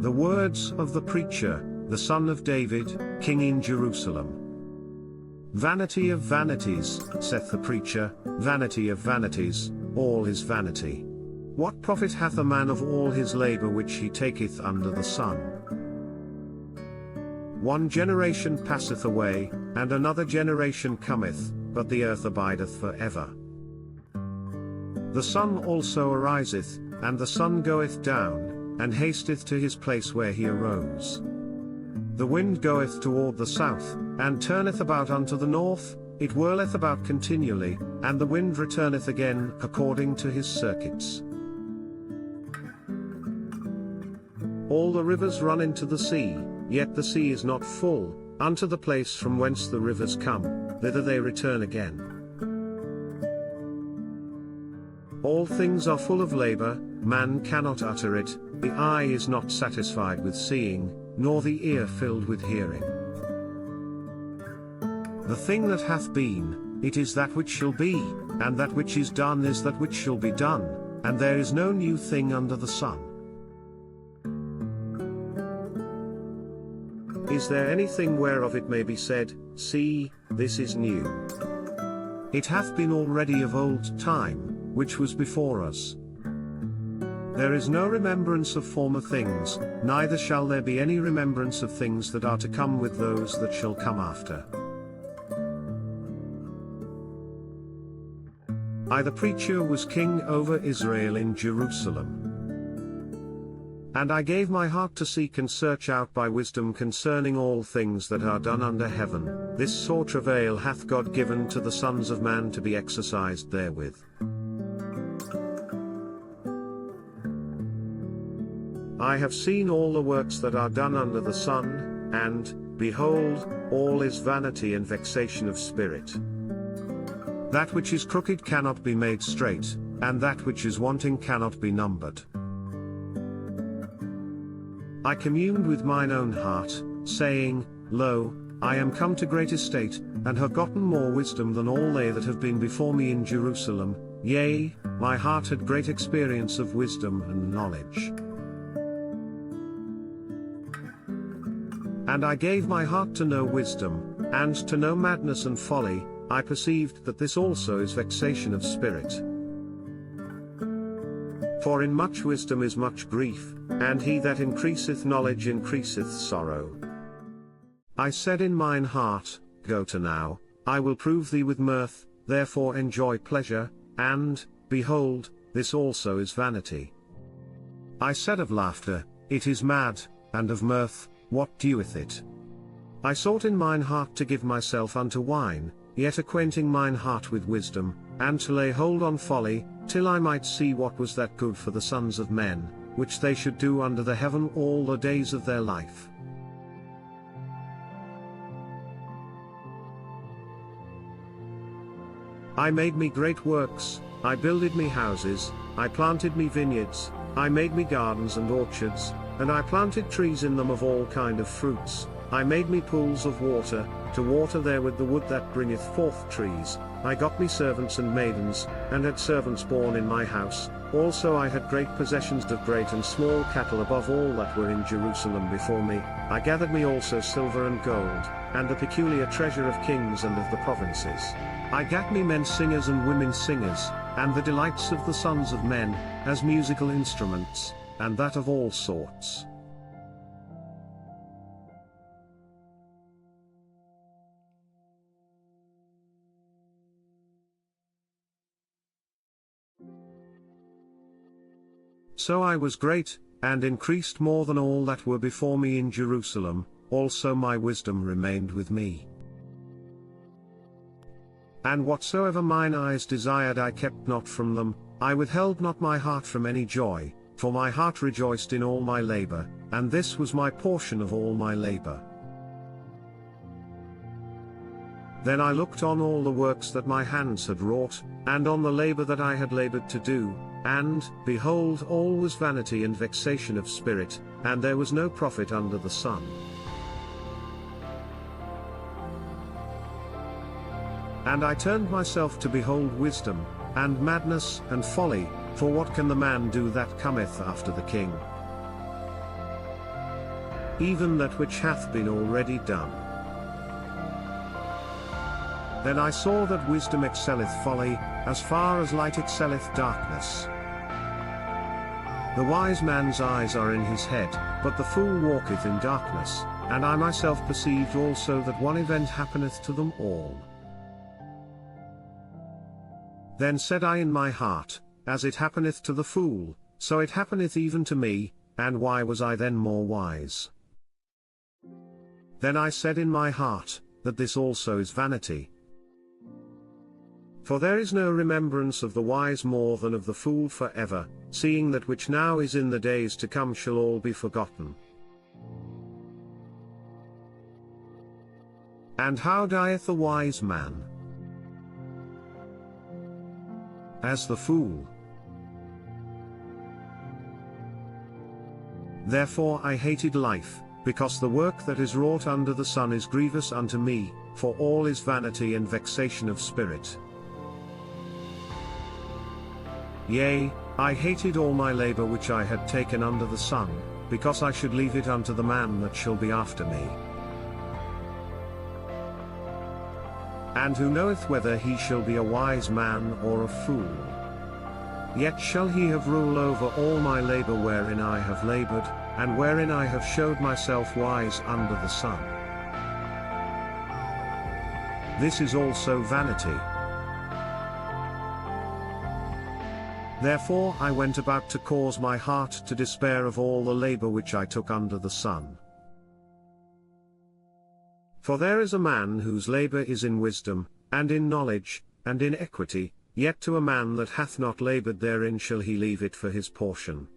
The words of the preacher, the son of David, king in Jerusalem. Vanity of vanities, saith the preacher, vanity of vanities, all is vanity. What profit hath a man of all his labor which he taketh under the sun? One generation passeth away, and another generation cometh, but the earth abideth for ever. The sun also ariseth, and the sun goeth down, and hasteth to his place where he arose. The wind goeth toward the south, and turneth about unto the north, it whirleth about continually, and the wind returneth again according to his circuits. All the rivers run into the sea, yet the sea is not full, unto the place from whence the rivers come, thither they return again. All things are full of labor, man cannot utter it, the eye is not satisfied with seeing, nor the ear filled with hearing. The thing that hath been, it is that which shall be, and that which is done is that which shall be done, and there is no new thing under the sun. Is there anything whereof it may be said, See, this is new? It hath been already of old time, which was before us. There is no remembrance of former things, neither shall there be any remembrance of things that are to come with those that shall come after. I the preacher was king over Israel in Jerusalem. And I gave my heart to seek and search out by wisdom concerning all things that are done under heaven, this sore travail hath God given to the sons of man to be exercised therewith. I have seen all the works that are done under the sun, and, behold, all is vanity and vexation of spirit. That which is crooked cannot be made straight, and that which is wanting cannot be numbered. I communed with mine own heart, saying, Lo, I am come to great estate, and have gotten more wisdom than all they that have been before me in Jerusalem, yea, my heart had great experience of wisdom and knowledge. And I gave my heart to know wisdom, and to know madness and folly, I perceived that this also is vexation of spirit. For in much wisdom is much grief, and he that increaseth knowledge increaseth sorrow. I said in mine heart, Go to now, I will prove thee with mirth, therefore enjoy pleasure, and, behold, this also is vanity. I said of laughter, It is mad, and of mirth, what doeth it? I sought in mine heart to give myself unto wine, yet acquainting mine heart with wisdom, and to lay hold on folly, till I might see what was that good for the sons of men, which they should do under the heaven all the days of their life. I made me great works, I builded me houses, I planted me vineyards, I made me gardens and orchards, and I planted trees in them of all kind of fruits, I made me pools of water, to water therewith the wood that bringeth forth trees, I got me servants and maidens, and had servants born in my house, also I had great possessions of great and small cattle above all that were in Jerusalem before me, I gathered me also silver and gold, and the peculiar treasure of kings and of the provinces. I gat me men singers and women singers, and the delights of the sons of men, as musical instruments, and that of all sorts. So I was great, and increased more than all that were before me in Jerusalem, also my wisdom remained with me. And whatsoever mine eyes desired I kept not from them, I withheld not my heart from any joy, for my heart rejoiced in all my labor, and this was my portion of all my labor. Then I looked on all the works that my hands had wrought, and on the labor that I had labored to do, and, behold, all was vanity and vexation of spirit, and there was no profit under the sun. And I turned myself to behold wisdom, and madness, and folly, for what can the man do that cometh after the king? even that which hath been already done. Then I saw that wisdom excelleth folly, as far as light excelleth darkness. The wise man's eyes are in his head, but the fool walketh in darkness, and I myself perceived also that one event happeneth to them all. Then said I in my heart, as it happeneth to the fool, so it happeneth even to me, and why was I then more wise? Then I said in my heart, that this also is vanity. For there is no remembrance of the wise more than of the fool forever, seeing that which now is in the days to come shall all be forgotten. And how dieth the wise man? As the fool. Therefore I hated life, because the work that is wrought under the sun is grievous unto me, for all is vanity and vexation of spirit. Yea, I hated all my labor which I had taken under the sun, because I should leave it unto the man that shall be after me. And who knoweth whether he shall be a wise man or a fool? Yet shall he have rule over all my labor wherein I have labored, and wherein I have showed myself wise under the sun. This is also vanity. Therefore I went about to cause my heart to despair of all the labor which I took under the sun. For there is a man whose labor is in wisdom, and in knowledge, and in equity, yet to a man that hath not labored therein shall he leave it for his portion.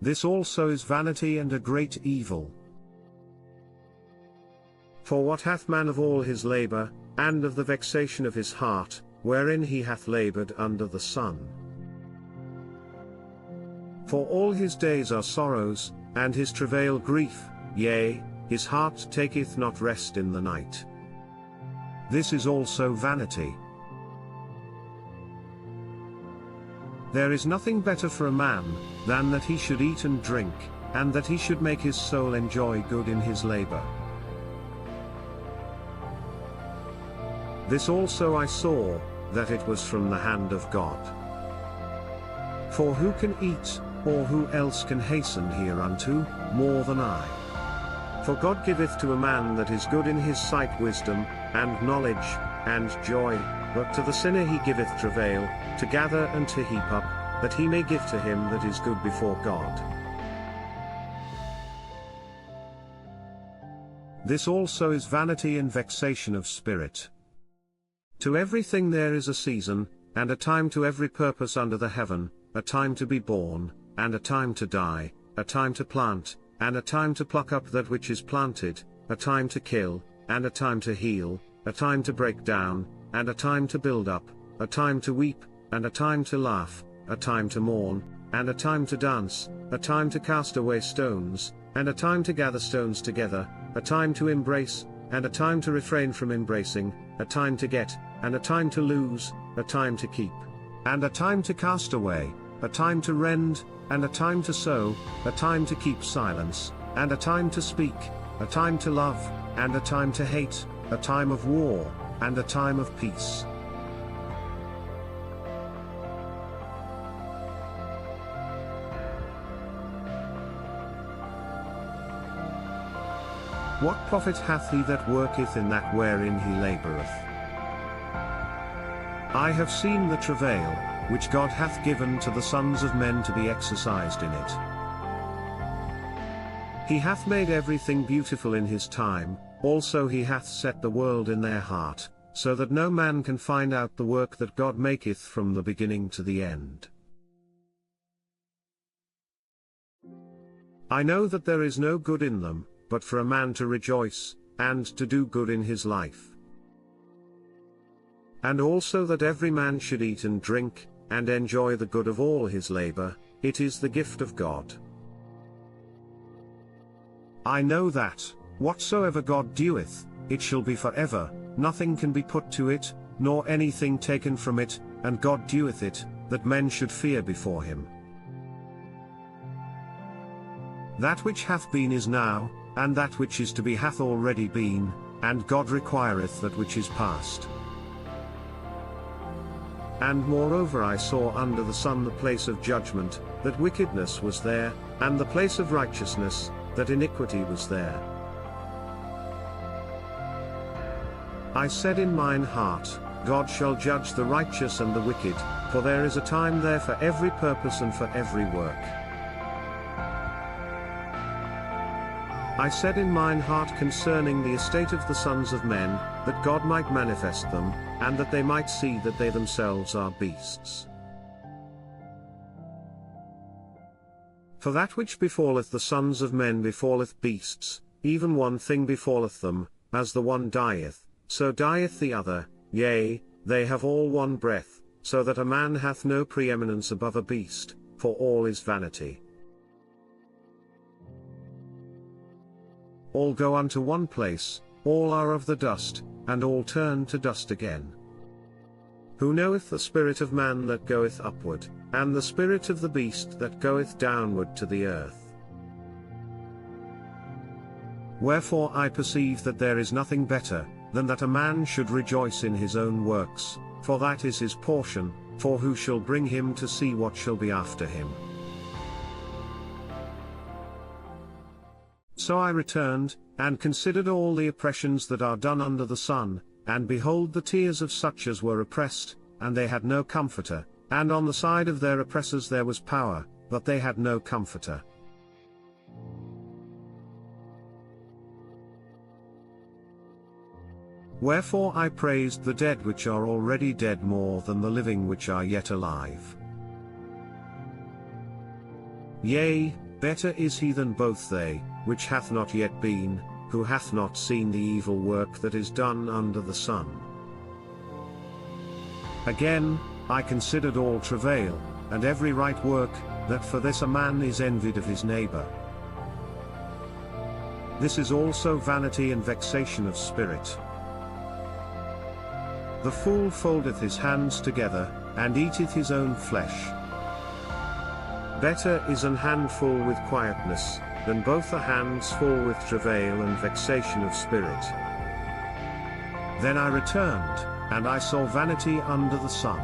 This also is vanity and a great evil. For what hath man of all his labor, and of the vexation of his heart, wherein he hath labored under the sun? For all his days are sorrows, and his travail grief, yea, his heart taketh not rest in the night. This is also vanity. There is nothing better for a man, than that he should eat and drink, and that he should make his soul enjoy good in his labor. This also I saw, that it was from the hand of God. For who can eat, or who else can hasten hereunto, more than I? For God giveth to a man that is good in his sight wisdom, and knowledge, and joy, but to the sinner he giveth travail, to gather and to heap up, that he may give to him that is good before God. This also is vanity and vexation of spirit. To everything there is a season, and a time to every purpose under the heaven, a time to be born, and a time to die, a time to plant, and a time to pluck up that which is planted, a time to kill, and a time to heal, a time to break down, and a time to build up, a time to weep, and a time to laugh, a time to mourn, and a time to dance, a time to cast away stones, and a time to gather stones together, a time to embrace, and a time to refrain from embracing, a time to get, and a time to lose, a time to keep, and a time to cast away, a time to rend, and a time to sow, a time to keep silence, and a time to speak, a time to love, and a time to hate, a time of war, and a time of peace. What profit hath he that worketh in that wherein he laboureth? I have seen the travail, which God hath given to the sons of men to be exercised in it. He hath made everything beautiful in his time, also he hath set the world in their heart, so that no man can find out the work that God maketh from the beginning to the end. I know that there is no good in them, but for a man to rejoice, and to do good in his life. And also that every man should eat and drink, and enjoy the good of all his labor, it is the gift of God. I know that, whatsoever God doeth, it shall be forever, nothing can be put to it, nor anything taken from it, and God doeth it, that men should fear before him. That which hath been is now, and that which is to be hath already been, and God requireth that which is past. And moreover I saw under the sun the place of judgment, that wickedness was there, and the place of righteousness, that iniquity was there. I said in mine heart, God shall judge the righteous and the wicked, for there is a time there for every purpose and for every work. I said in mine heart concerning the estate of the sons of men, that God might manifest them, and that they might see that they themselves are beasts. For that which befalleth the sons of men befalleth beasts, even one thing befalleth them, as the one dieth, so dieth the other, yea, they have all one breath, so that a man hath no preeminence above a beast, for all is vanity. All go unto one place, all are of the dust, and all turn to dust again. Who knoweth the spirit of man that goeth upward, and the spirit of the beast that goeth downward to the earth? Wherefore I perceive that there is nothing better, than that a man should rejoice in his own works, for that is his portion, for who shall bring him to see what shall be after him? So I returned, and considered all the oppressions that are done under the sun, and behold the tears of such as were oppressed, and they had no comforter, and on the side of their oppressors there was power, but they had no comforter. Wherefore I praised the dead which are already dead more than the living which are yet alive. Yea, better is he than both they, which hath not yet been, who hath not seen the evil work that is done under the sun. Again, I considered all travail, and every right work, that for this a man is envied of his neighbor. This is also vanity and vexation of spirit. The fool foldeth his hands together, and eateth his own flesh. Better is an handful with quietness, than both the hands full with travail and vexation of spirit. Then I returned, and I saw vanity under the sun.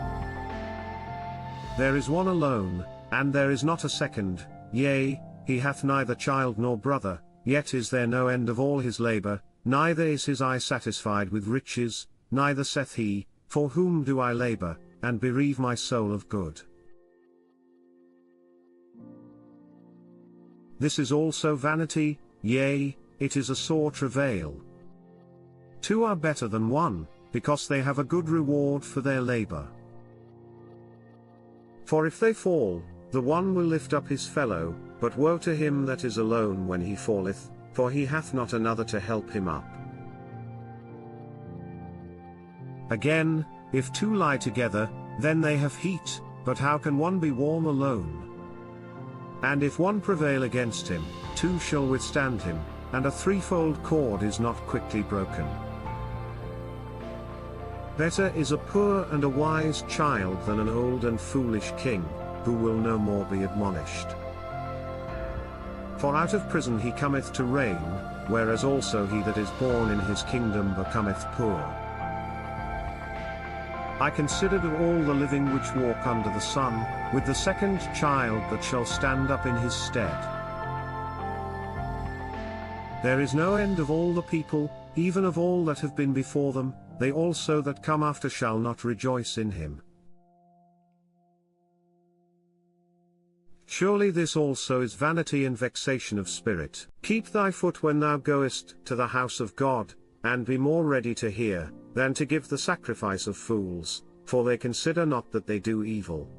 There is one alone, and there is not a second, yea, he hath neither child nor brother, yet is there no end of all his labor, neither is his eye satisfied with riches, neither saith he, for whom do I labor, and bereave my soul of good? This is also vanity, yea, it is a sore travail. Two are better than one, because they have a good reward for their labor. For if they fall, the one will lift up his fellow, but woe to him that is alone when he falleth, for he hath not another to help him up. Again, if two lie together, then they have heat, but how can one be warm alone? And if one prevail against him, two shall withstand him, and a threefold cord is not quickly broken. Better is a poor and a wise child than an old and foolish king, who will no more be admonished. For out of prison he cometh to reign, whereas also he that is born in his kingdom becometh poor. I considered all the living which walk under the sun, with the second child that shall stand up in his stead. There is no end of all the people, even of all that have been before them, they also that come after shall not rejoice in him. Surely this also is vanity and vexation of spirit. Keep thy foot when thou goest to the house of God, and be more ready to hear, than to give the sacrifice of fools, for they consider not that they do evil.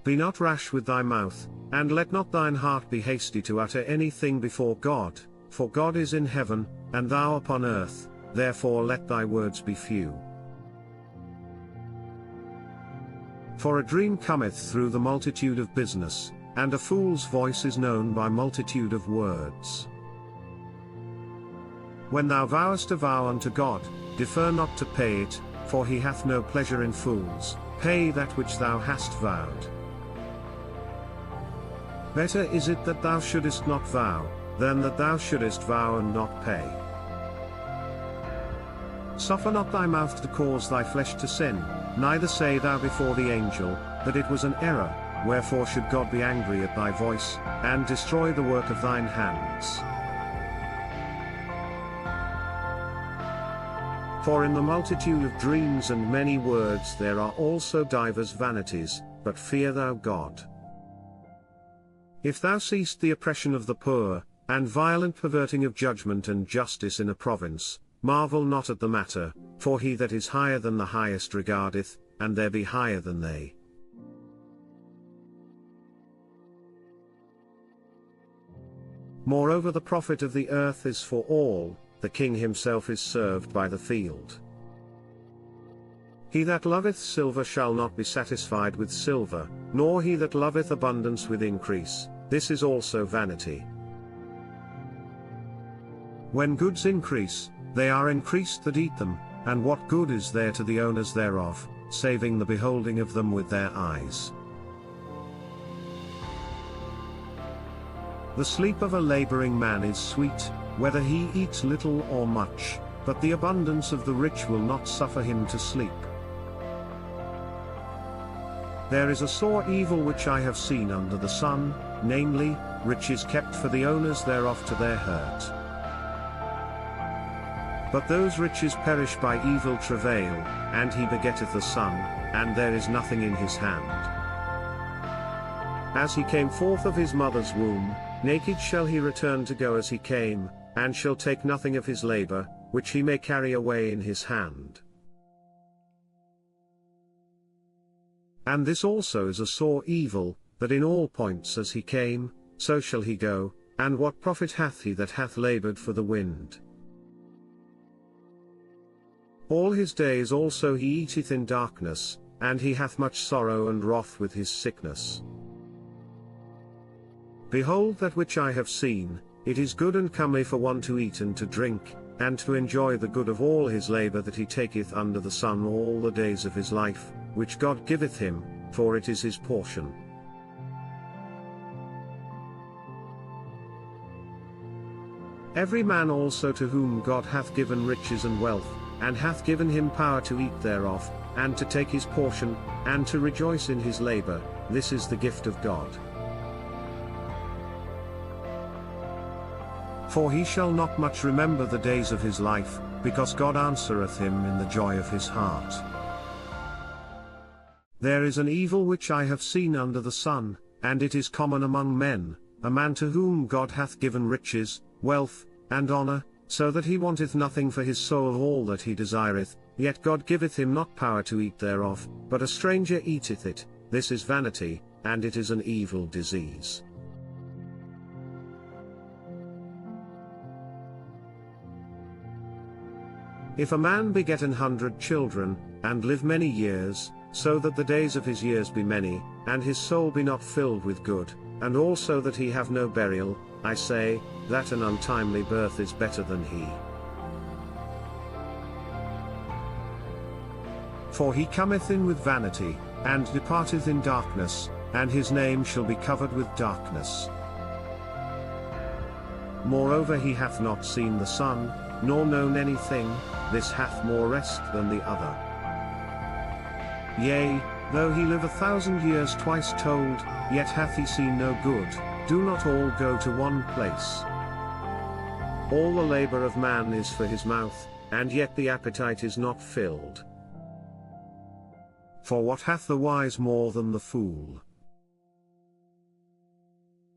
Be not rash with thy mouth, and let not thine heart be hasty to utter anything before God, for God is in heaven, and thou upon earth, therefore let thy words be few. For a dream cometh through the multitude of business, and a fool's voice is known by multitude of words. When thou vowest a vow unto God, defer not to pay it, for he hath no pleasure in fools. Pay that which thou hast vowed. Better is it that thou shouldest not vow, than that thou shouldest vow and not pay. Suffer not thy mouth to cause thy flesh to sin, neither say thou before the angel, that it was an error, wherefore should God be angry at thy voice, and destroy the work of thine hands? For in the multitude of dreams and many words there are also divers vanities, but fear thou God. If thou seest the oppression of the poor, and violent perverting of judgment and justice in a province, marvel not at the matter, for he that is higher than the highest regardeth, and there be higher than they. Moreover the profit of the earth is for all, the king himself is served by the field. He that loveth silver shall not be satisfied with silver, nor he that loveth abundance with increase, this is also vanity. When goods increase, they are increased that eat them, and what good is there to the owners thereof, saving the beholding of them with their eyes? The sleep of a laboring man is sweet, whether he eats little or much, but the abundance of the rich will not suffer him to sleep. There is a sore evil which I have seen under the sun, namely, riches kept for the owners thereof to their hurt. But those riches perish by evil travail, and he begetteth a son, and there is nothing in his hand. As he came forth of his mother's womb, naked shall he return to go as he came, and shall take nothing of his labor, which he may carry away in his hand. And this also is a sore evil, that in all points as he came, so shall he go, and what profit hath he that hath labored for the wind? All his days also he eateth in darkness, and he hath much sorrow and wrath with his sickness. Behold that which I have seen, it is good and comely for one to eat and to drink, and to enjoy the good of all his labor that he taketh under the sun all the days of his life, which God giveth him, for it is his portion. Every man also to whom God hath given riches and wealth, and hath given him power to eat thereof, and to take his portion, and to rejoice in his labor, this is the gift of God. For he shall not much remember the days of his life, because God answereth him in the joy of his heart. There is an evil which I have seen under the sun, and it is common among men, a man to whom God hath given riches, wealth, and honor, so that he wanteth nothing for his soul of all that he desireth, yet God giveth him not power to eat thereof, but a stranger eateth it, this is vanity, and it is an evil disease. If a man beget 100 children, and live many years, so that the days of his years be many, and his soul be not filled with good, and also that he have no burial, I say, that an untimely birth is better than he. For he cometh in with vanity, and departeth in darkness, and his name shall be covered with darkness. Moreover he hath not seen the sun, nor known anything, this hath more rest than the other. Yea, though he live 1,000 years twice told, yet hath he seen no good, do not all go to one place. All the labor of man is for his mouth, and yet the appetite is not filled. For what hath the wise more than the fool?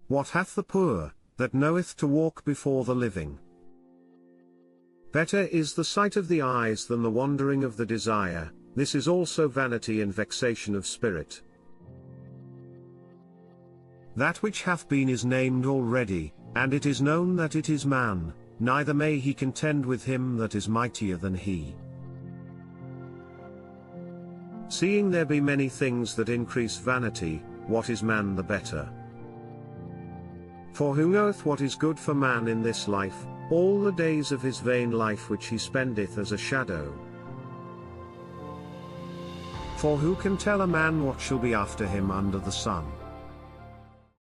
What hath the poor, that knoweth to walk before the living? Better is the sight of the eyes than the wandering of the desire, this is also vanity and vexation of spirit. That which hath been is named already, and it is known that it is man, neither may he contend with him that is mightier than he. Seeing there be many things that increase vanity, what is man the better? For who knoweth what is good for man in this life, all the days of his vain life which he spendeth as a shadow? For who can tell a man what shall be after him under the sun?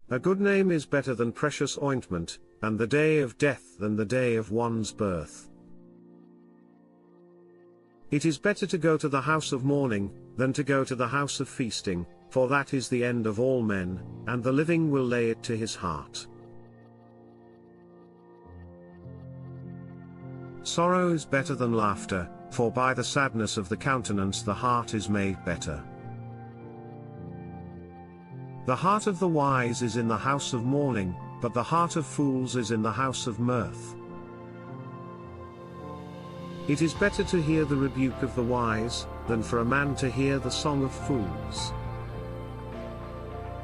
A good name is better than precious ointment, and the day of death than the day of one's birth. It is better to go to the house of mourning, than to go to the house of feasting, for that is the end of all men, and the living will lay it to his heart. Sorrow is better than laughter, for by the sadness of the countenance the heart is made better. The heart of the wise is in the house of mourning, but the heart of fools is in the house of mirth. It is better to hear the rebuke of the wise, than for a man to hear the song of fools.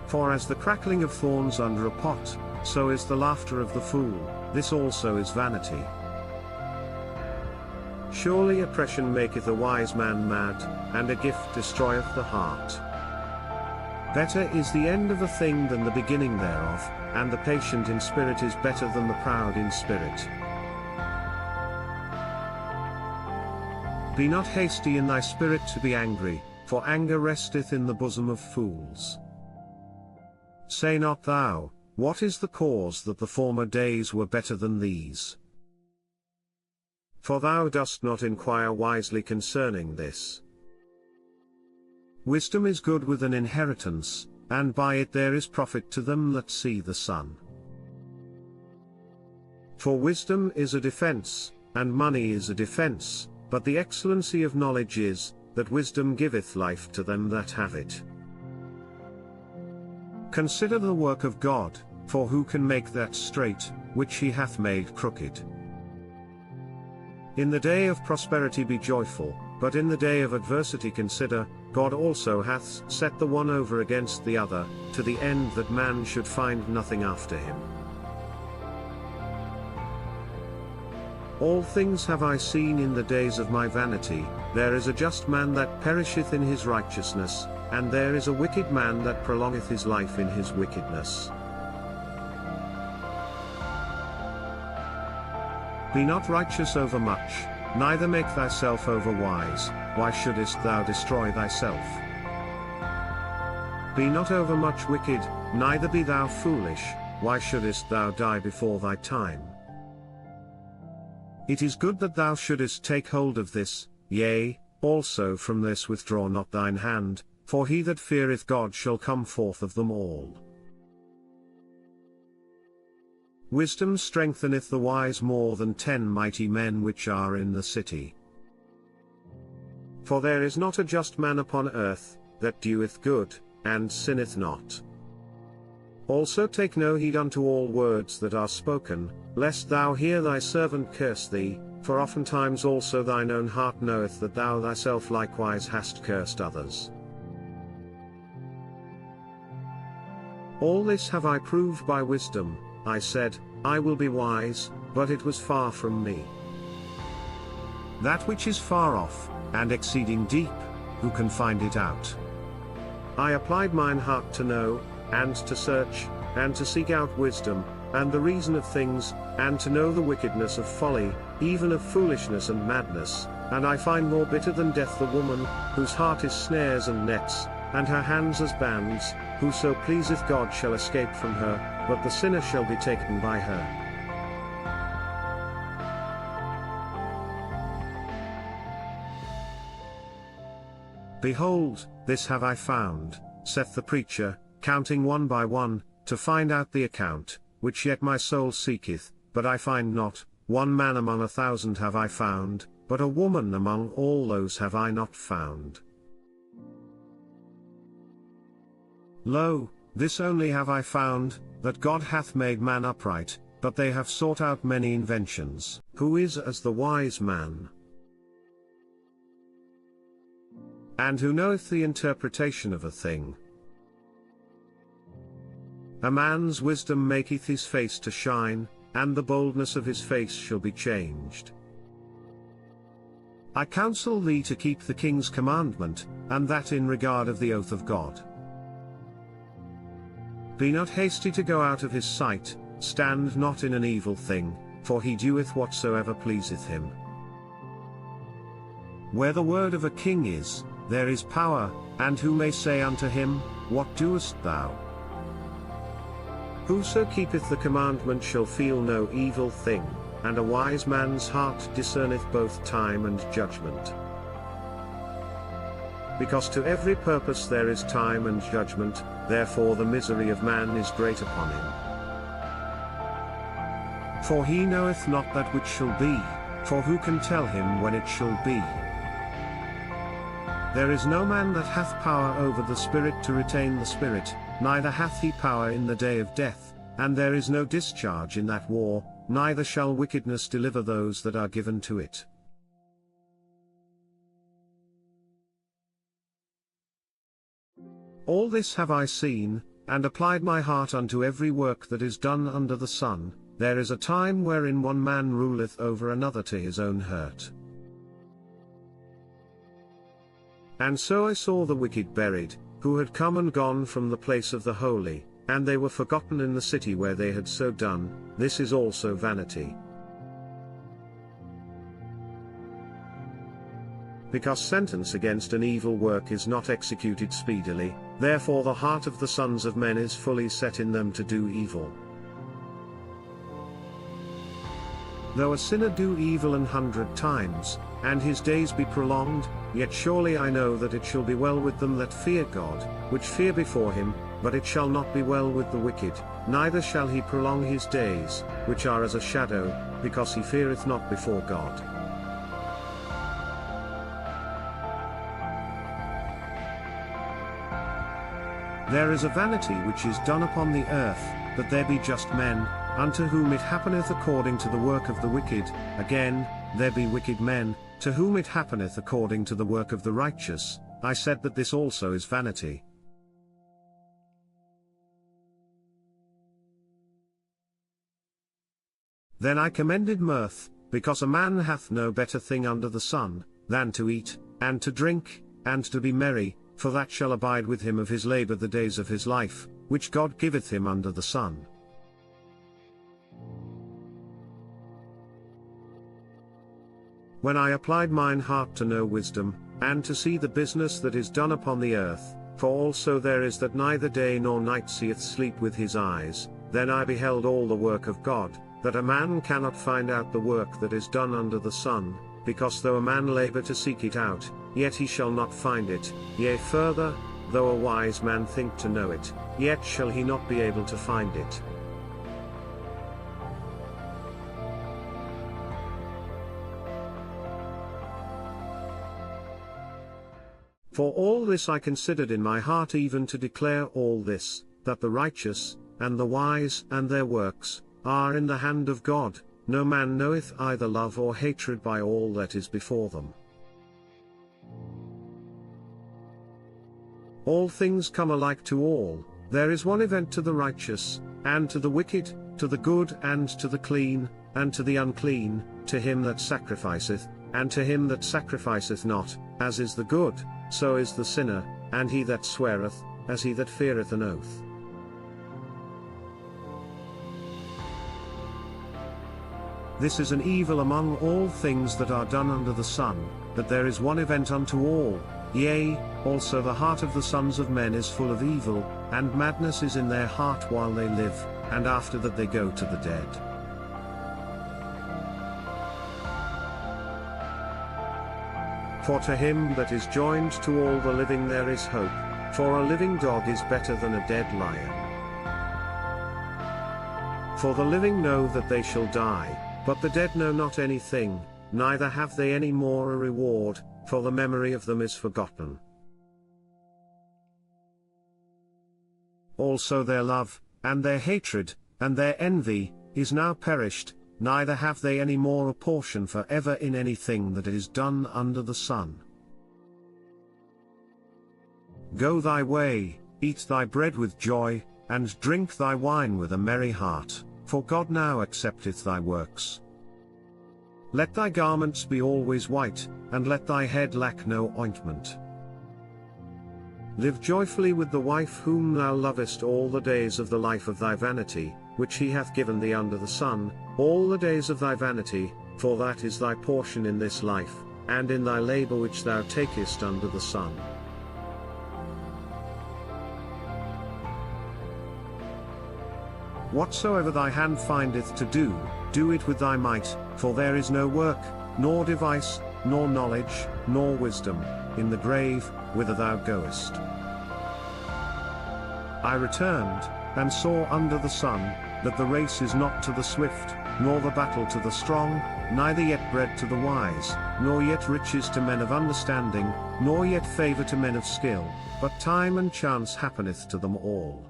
For as the crackling of thorns under a pot, so is the laughter of the fool, this also is vanity. Surely oppression maketh a wise man mad, and a gift destroyeth the heart. Better is the end of a thing than the beginning thereof, and the patient in spirit is better than the proud in spirit. Be not hasty in thy spirit to be angry, for anger resteth in the bosom of fools. Say not thou, what is the cause that the former days were better than these? For thou dost not inquire wisely concerning this. Wisdom is good with an inheritance, and by it there is profit to them that see the sun. For wisdom is a defense, and money is a defense, but the excellency of knowledge is, that wisdom giveth life to them that have it. Consider the work of God, for who can make that straight, which he hath made crooked? In the day of prosperity be joyful, but in the day of adversity consider, God also hath set the one over against the other, to the end that man should find nothing after him. All things have I seen in the days of my vanity, there is a just man that perisheth in his righteousness, and there is a wicked man that prolongeth his life in his wickedness. Be not righteous over much, neither make thyself over wise, why shouldest thou destroy thyself? Be not over much wicked, neither be thou foolish, why shouldest thou die before thy time? It is good that thou shouldest take hold of this, yea, also from this withdraw not thine hand, for he that feareth God shall come forth of them all. Wisdom strengtheneth the wise more than 10 mighty men which are in the city. For there is not a just man upon earth, that doeth good, and sinneth not. Also take no heed unto all words that are spoken, lest thou hear thy servant curse thee, for oftentimes also thine own heart knoweth that thou thyself likewise hast cursed others. All this have I proved by wisdom. I said, I will be wise, but it was far from me. That which is far off, and exceeding deep, who can find it out? I applied mine heart to know, and to search, and to seek out wisdom, and the reason of things, and to know the wickedness of folly, even of foolishness and madness, and I find more bitter than death the woman, whose heart is snares and nets, and her hands as bands, whoso pleaseth God shall escape from her, but the sinner shall be taken by her. Behold, this have I found, saith the preacher, counting one by one, to find out the account, which yet my soul seeketh, but I find not. One man among 1,000 have I found, but a woman among all those have I not found. Lo, this only have I found, that God hath made man upright, but they have sought out many inventions. Who is as the wise man? And who knoweth the interpretation of a thing? A man's wisdom maketh his face to shine, and the boldness of his face shall be changed. I counsel thee to keep the king's commandment, and that in regard of the oath of God. Be not hasty to go out of his sight, stand not in an evil thing, for he doeth whatsoever pleaseth him. Where the word of a king is, there is power, and who may say unto him, What doest thou? Whoso keepeth the commandment shall feel no evil thing, and a wise man's heart discerneth both time and judgment. Because to every purpose there is time and judgment, therefore the misery of man is great upon him. For he knoweth not that which shall be, for who can tell him when it shall be? There is no man that hath power over the Spirit to retain the Spirit, neither hath he power in the day of death, and there is no discharge in that war, neither shall wickedness deliver those that are given to it. All this have I seen, and applied my heart unto every work that is done under the sun. There is a time wherein one man ruleth over another to his own hurt. And so I saw the wicked buried, who had come and gone from the place of the holy, and they were forgotten in the city where they had so done. This is also vanity. Because sentence against an evil work is not executed speedily, therefore the heart of the sons of men is fully set in them to do evil. Though a sinner do evil 100 times, and his days be prolonged, yet surely I know that it shall be well with them that fear God, which fear before him, but it shall not be well with the wicked, neither shall he prolong his days, which are as a shadow, because he feareth not before God. There is a vanity which is done upon the earth, that there be just men, unto whom it happeneth according to the work of the wicked. Again, there be wicked men, to whom it happeneth according to the work of the righteous. I said that this also is vanity. Then I commended mirth, because a man hath no better thing under the sun, than to eat, and to drink, and to be merry, for that shall abide with him of his labour the days of his life, which God giveth him under the sun. When I applied mine heart to know wisdom, and to see the business that is done upon the earth, for also there is that neither day nor night seeth sleep with his eyes, then I beheld all the work of God, that a man cannot find out the work that is done under the sun, because though a man labour to seek it out, yet he shall not find it. Yea further, though a wise man think to know it, yet shall he not be able to find it. For all this I considered in my heart even to declare all this, that the righteous, and the wise, and their works, are in the hand of God. No man knoweth either love or hatred by all that is before them. All things come alike to all. There is one event to the righteous, and to the wicked, to the good and to the clean, and to the unclean, to him that sacrificeth, and to him that sacrificeth not. As is the good, so is the sinner, and he that sweareth, as he that feareth an oath. This is an evil among all things that are done under the sun, that there is one event unto all. Yea, also the heart of the sons of men is full of evil, and madness is in their heart while they live, and after that they go to the dead. For to him that is joined to all the living there is hope, for a living dog is better than a dead lion. For the living know that they shall die, but the dead know not anything, neither have they any more a reward, for the memory of them is forgotten. Also their love, and their hatred, and their envy, is now perished, neither have they any more a portion for ever in anything that is done under the sun. Go thy way, eat thy bread with joy, and drink thy wine with a merry heart, for God now accepteth thy works. Let thy garments be always white, and let thy head lack no ointment. Live joyfully with the wife whom thou lovest all the days of the life of thy vanity, which he hath given thee under the sun, all the days of thy vanity, for that is thy portion in this life, and in thy labour which thou takest under the sun. Whatsoever thy hand findeth to do, do it with thy might, for there is no work, nor device, nor knowledge, nor wisdom, in the grave, whither thou goest. I returned, and saw under the sun, that the race is not to the swift, nor the battle to the strong, neither yet bread to the wise, nor yet riches to men of understanding, nor yet favour to men of skill, but time and chance happeneth to them all.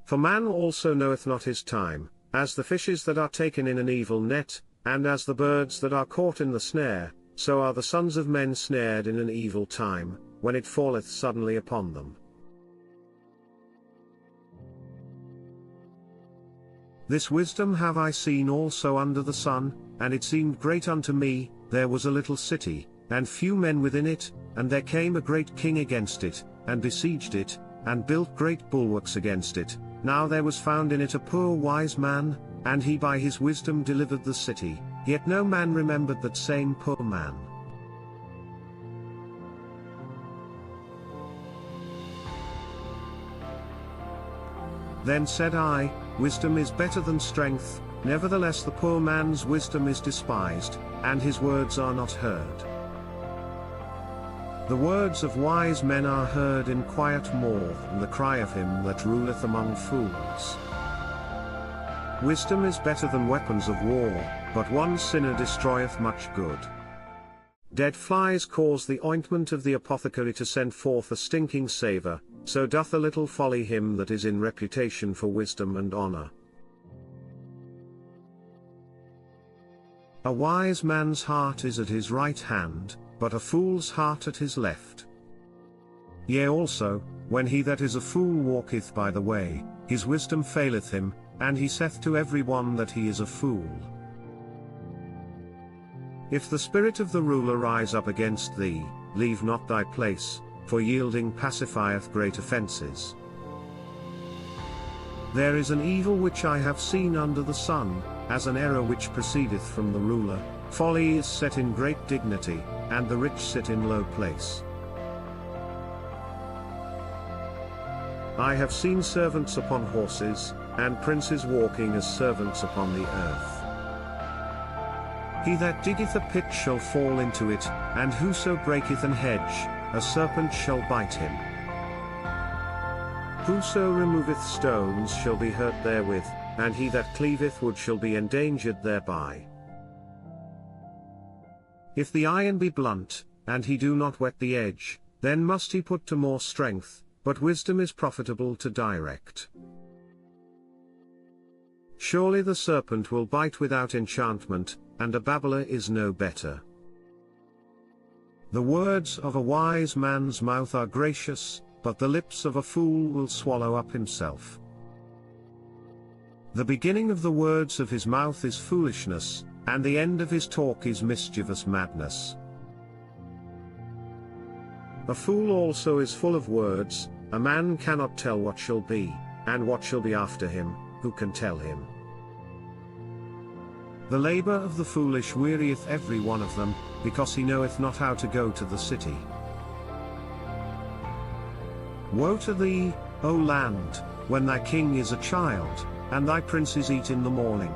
For man also knoweth not his time, as the fishes that are taken in an evil net, and as the birds that are caught in the snare, so are the sons of men snared in an evil time, when it falleth suddenly upon them. This wisdom have I seen also under the sun, and it seemed great unto me. There was a little city, and few men within it, and there came a great king against it, and besieged it, and built great bulwarks against it. Now there was found in it a poor wise man, and he by his wisdom delivered the city, yet no man remembered that same poor man. Then said I, Wisdom is better than strength, nevertheless the poor man's wisdom is despised, and his words are not heard. The words of wise men are heard in quiet more than the cry of him that ruleth among fools. Wisdom is better than weapons of war, but one sinner destroyeth much good. Dead flies cause the ointment of the apothecary to send forth a stinking savour, so doth a little folly him that is in reputation for wisdom and honour. A wise man's heart is at his right hand, but a fool's heart at his left. Yea also, when he that is a fool walketh by the way, his wisdom faileth him, and he saith to every one that he is a fool. If the spirit of the ruler rise up against thee, leave not thy place, for yielding pacifieth great offences. There is an evil which I have seen under the sun, as an error which proceedeth from the ruler. Folly is set in great dignity, and the rich sit in low place. I have seen servants upon horses, and princes walking as servants upon the earth. He that diggeth a pit shall fall into it, and whoso breaketh an hedge, a serpent shall bite him. Whoso removeth stones shall be hurt therewith, and he that cleaveth wood shall be endangered thereby. If the iron be blunt, and he do not whet the edge, then must he put to more strength, but wisdom is profitable to direct. Surely the serpent will bite without enchantment, and a babbler is no better. The words of a wise man's mouth are gracious, but the lips of a fool will swallow up himself. The beginning of the words of his mouth is foolishness, and the end of his talk is mischievous madness. A fool also is full of words. A man cannot tell what shall be, and what shall be after him, who can tell him? The labour of the foolish wearieth every one of them, because he knoweth not how to go to the city. Woe to thee, O land, when thy king is a child, and thy princes eat in the morning.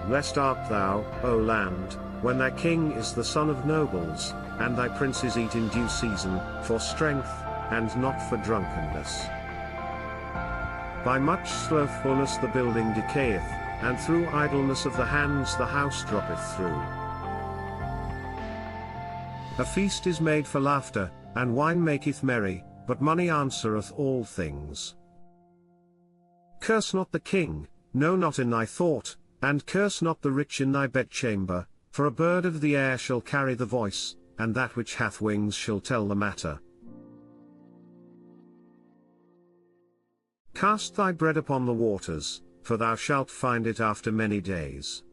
Blessed art thou, O land, when thy king is the son of nobles, and thy princes eat in due season, for strength, and not for drunkenness. By much slothfulness the building decayeth, and through idleness of the hands the house droppeth through. A feast is made for laughter, and wine maketh merry, but money answereth all things. Curse not the king, no not in thy thought, and curse not the rich in thy bedchamber, for a bird of the air shall carry the voice, and that which hath wings shall tell the matter. Cast thy bread upon the waters, for thou shalt find it after many days.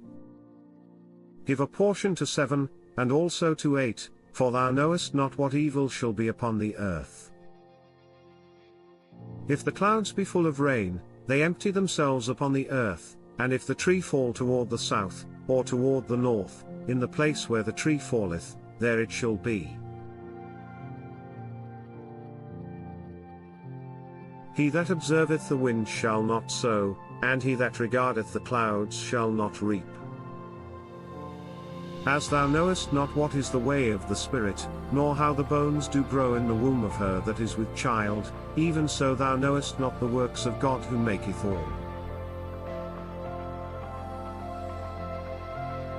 Give a portion to 7, and also to 8, for thou knowest not what evil shall be upon the earth. If the clouds be full of rain, they empty themselves upon the earth, and if the tree fall toward the south, or toward the north, in the place where the tree falleth, there it shall be. He that observeth the wind shall not sow, and he that regardeth the clouds shall not reap. As thou knowest not what is the way of the Spirit, nor how the bones do grow in the womb of her that is with child, even so thou knowest not the works of God who maketh all.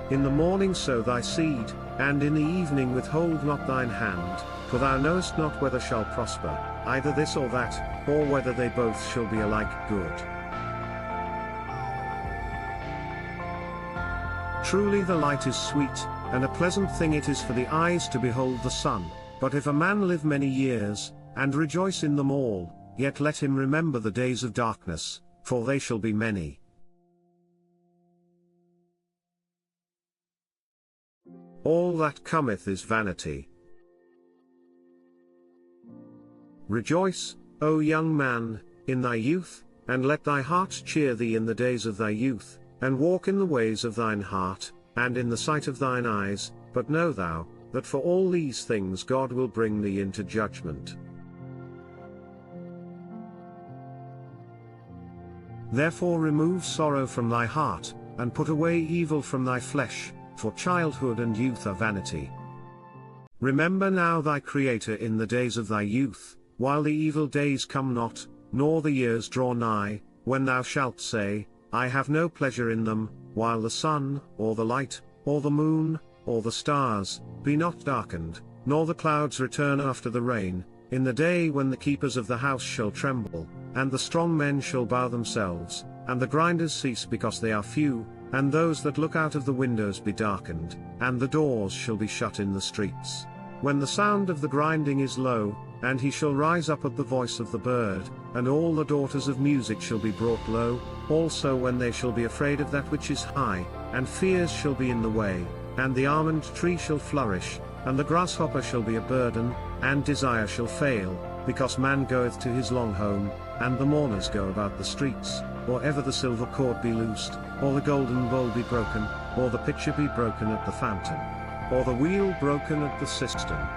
In the morning sow thy seed, and in the evening withhold not thine hand, for thou knowest not whether shall prosper, either this or that, or whether they both shall be alike good. Truly the light is sweet, and a pleasant thing it is for the eyes to behold the sun, but if a man live many years, and rejoice in them all, yet let him remember the days of darkness, for they shall be many. All that cometh is vanity. Rejoice, O young man, in thy youth, and let thy heart cheer thee in the days of thy youth, and walk in the ways of thine heart, and in the sight of thine eyes, but know thou, that for all these things God will bring thee into judgment. Therefore remove sorrow from thy heart, and put away evil from thy flesh, for childhood and youth are vanity. Remember now thy Creator in the days of thy youth, while the evil days come not, nor the years draw nigh, when thou shalt say, I have no pleasure in them, while the sun, or the light, or the moon, or the stars, be not darkened, nor the clouds return after the rain, in the day when the keepers of the house shall tremble, and the strong men shall bow themselves, and the grinders cease because they are few, and those that look out of the windows be darkened, and the doors shall be shut in the streets. When the sound of the grinding is low, and he shall rise up at the voice of the bird, and all the daughters of music shall be brought low, also when they shall be afraid of that which is high, and fears shall be in the way, and the almond tree shall flourish, and the grasshopper shall be a burden, and desire shall fail, because man goeth to his long home, and the mourners go about the streets, or ever the silver cord be loosed, or the golden bowl be broken, or the pitcher be broken at the fountain, or the wheel broken at the cistern.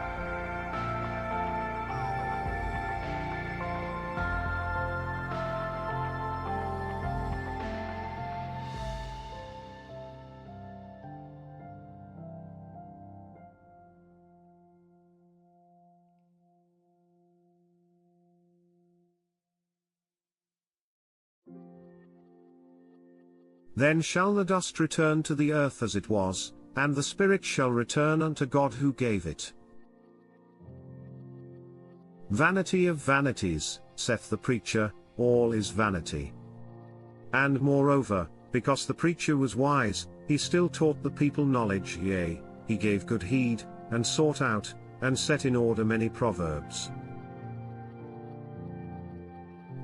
Then shall the dust return to the earth as it was, and the spirit shall return unto God who gave it. Vanity of vanities, saith the preacher, all is vanity. And moreover, because the preacher was wise, he still taught the people knowledge, yea, he gave good heed, and sought out, and set in order many proverbs.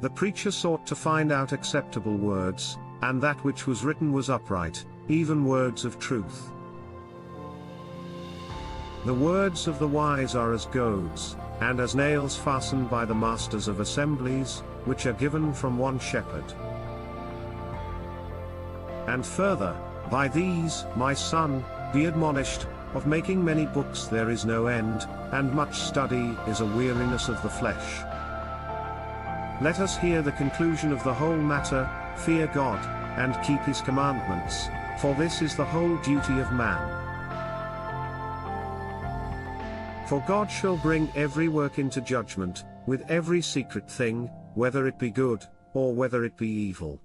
The preacher sought to find out acceptable words, and that which was written was upright, even words of truth. The words of the wise are as goads, and as nails fastened by the masters of assemblies, which are given from one shepherd. And further, by these, my son, be admonished, of making many books there is no end, and much study is a weariness of the flesh. Let us hear the conclusion of the whole matter, fear God, and keep his commandments, for this is the whole duty of man. For God shall bring every work into judgment, with every secret thing, whether it be good, or whether it be evil.